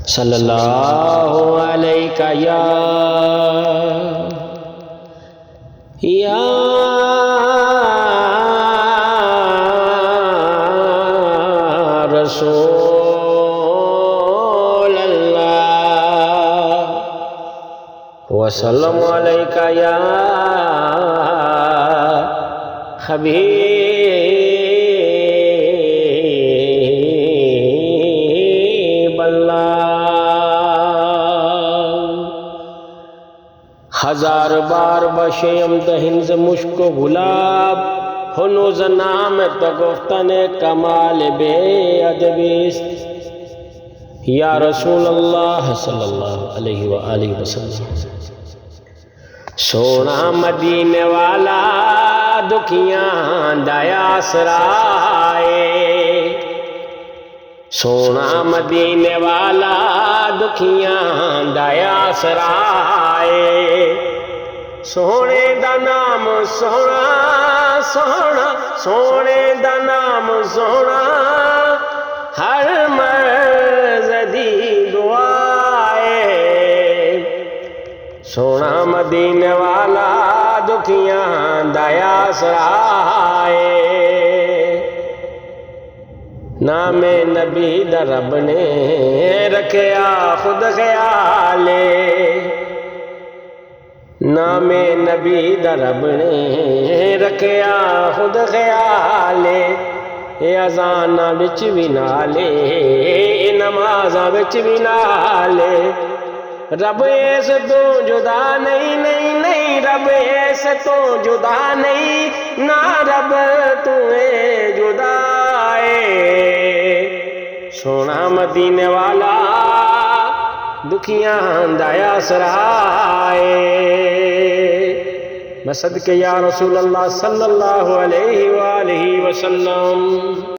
صلی اللہ علیہ یا رسول اللہ وسلم علیک یا حبیب اللہ ہزار بار بشیم دہن سے مشک و گلاب ہنوز نام تو گفتن کمال بے ادبیست یا رسول اللہ صلی اللہ علیہ وآلہ وسلم سونا مدینے والا دکھیاں دایا سرائے سونا مدینے والا دکھیاں دایا سرائے سونے دا نام سونا سونا سونے دا نام سونا ہر مرض دی دعائے سونا مدینے والا دکھیاں دایا سرائے نام نبی دا رب نے رکھیا خود خیالے نام نبی دا رب نے رکھیا خود خیالے اے اذاناں وچ وی نالے اے نمازاں وچ وی نالے رب ایس تو جدا نہیں نہیں نہیں رب ایس تو جدا نہیں نہ رب تو جدا ہے سونا مدینے والا دکھیاں دایا سرائے میں صدقے یا رسول اللہ صلی اللہ علیہ وآلہ وسلم